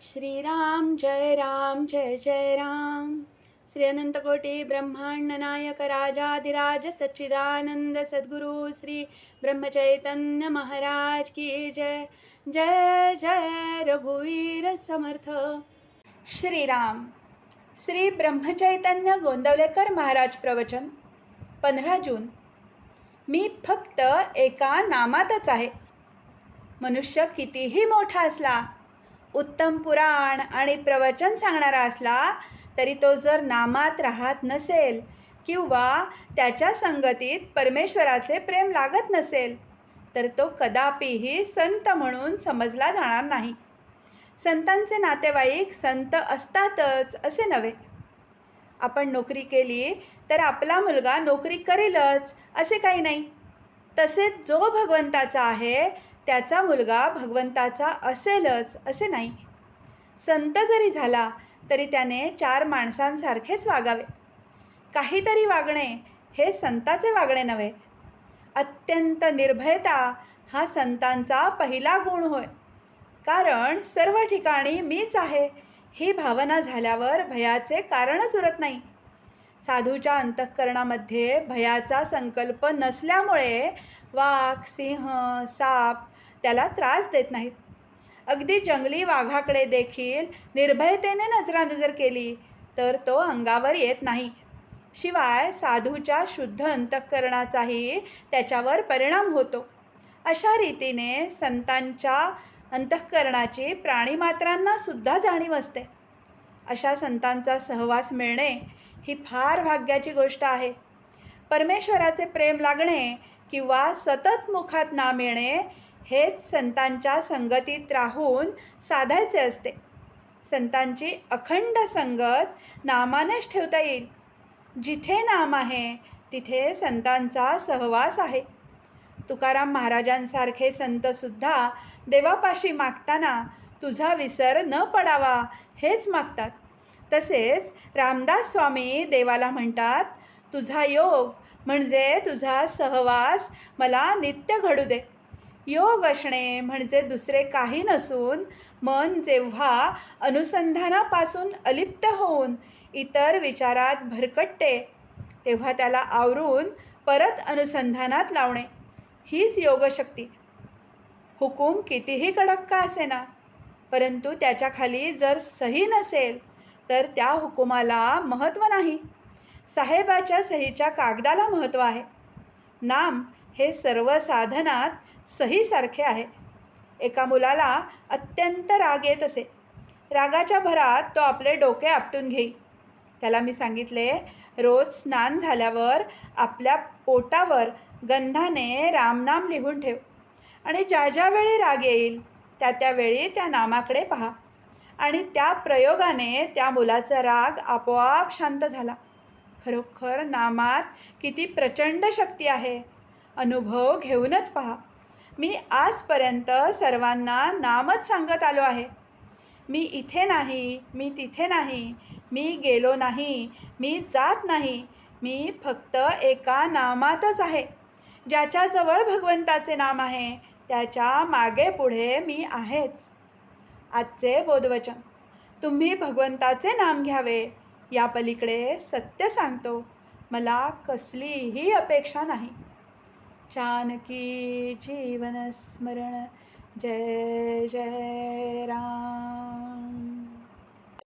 श्रीराम जय जय राम. श्री अनंतकोटी ब्रह्मांड नायक राजाधिराज सच्चिदानंद सद्गुरु श्री ब्रह्मचैतन्य महाराज की जय. जय जय रघुवीर समर्थ. श्रीराम. श्री ब्रह्मचैतन्य गोंदवलेकर महाराज प्रवचन 15 जून. मी फक्त एका नामातच आहे. मनुष्य कितीही मोठा असला, उत्तम पुराण आणि प्रवचन सांगणारा असला तरी तो जर नामात राहत नसेल किंवा त्याच्या संगतीत परमेश्वराचे प्रेम लागत नसेल तर तो कदापिही संत म्हणून समजला जाणार नाही. संतांचे नातेवाईक संत असतातच असे नव्हे. आपण नोकरी केली तर आपला मुलगा नोकरी करेलच असे काही नाही. तसेच जो भगवंताचा आहे त्याचा मुलगा भगवंताचा असेलच असे नाही. संत जरी झाला तरी त्याने 4 माणसांसारखेच वागावे. काहीतरी वागणे हे संताचे वागणे नव्हे. अत्यंत निर्भयता हा संतांचा पहिला गुण होय. कारण सर्व ठिकाणी मीच आहे ही भावना झाल्यावर भयाचे कारणच उरत नाही. साधूच्या अंतःकरणामध्ये भयाचा संकल्प नसल्यामुळे वाघ, सिंह, साप त्याला त्रास देत नाहीत. अगदी जंगली वाघाकडे देखील निर्भयतेने नजरानजर केली तर तो अंगावर येत नाही. शिवाय साधूच्या शुद्ध अंतःकरणाचाही त्याच्यावर परिणाम होतो. अशा रीतीने संतांच्या अंतःकरणाची प्राणीमात्रांना सुद्धा जाणीव असते. अशा संतांचा सहवास मिळणे ही फार भाग्याची गोष्ट आहे. परमेश्वराचे प्रेम लागणे किंवा सतत मुखात नाम येणे हेच संतांच्या संगतीत राहून साधायचे असते. संतांची अखंड संगत नामानेच ठेवता येईल. जिथे नाम आहे तिथे संतांचा सहवास आहे. तुकाराम महाराजांसारखे संतसुद्धा देवापाशी मागताना तुझा विसर न पडावा हेच मागतात. तसेच रामदास स्वामी देवाला म्हणतात, तुझा योग म्हणजे तुझा सहवास मला नित्य घडू दे. योग असणे म्हणजे दुसरे काही नसून मन जेव्हा अनुसंधानापासून अलिप्त होऊन इतर विचारात भरकटते तेव्हा त्याला आवरून परत अनुसंधानात लावणे हीच योगशक्ती. हुकूम कितीही कडक का असेना, परंतु त्याच्याखाली जर सही नसेल तर त्या हुकुमाला महत्त्व नाही. साहेबाच्या सहीच्या कागदाला महत्त्व आहे. नाम हे सर्व साधनात सहीसारखे आहे. एका मुलाला अत्यंत राग येत असे. रागाच्या भरात तो आपले डोके आपटून घेई. त्याला मी सांगितले, रोज स्नान झाल्यावर आपल्या पोटावर गंधाने रामनाम लिहून ठेव आणि ज्या ज्या वेळी राग येईल त्या त्यावेळी त्या नामाकडे पहा. आणि त्या प्रयोगाने त्या मुलाचा राग आपोआप शांत झाला. खरोखर नामात किती प्रचंड शक्ती आहे. अनुभव घेऊनच पहा. मी आजपर्यंत सर्वांना नामच सांगत आलो आहे. मी इथे नाही, मी तिथे नाही, मी गेलो नाही, मी जात नाही. मी फक्त एका नामातच आहे. ज्याच्याजवळ भगवंताचे नाम आहे त्याच्या मागे पुढे मी आहेच. आजचे बोधवचन. तुम्ही भगवंताचे नाम घ्यावे. या पलीकडे सत्य सांगतो, मला कसलीही अपेक्षा नाही. जानकी जीवन स्मरण. जय जय राम.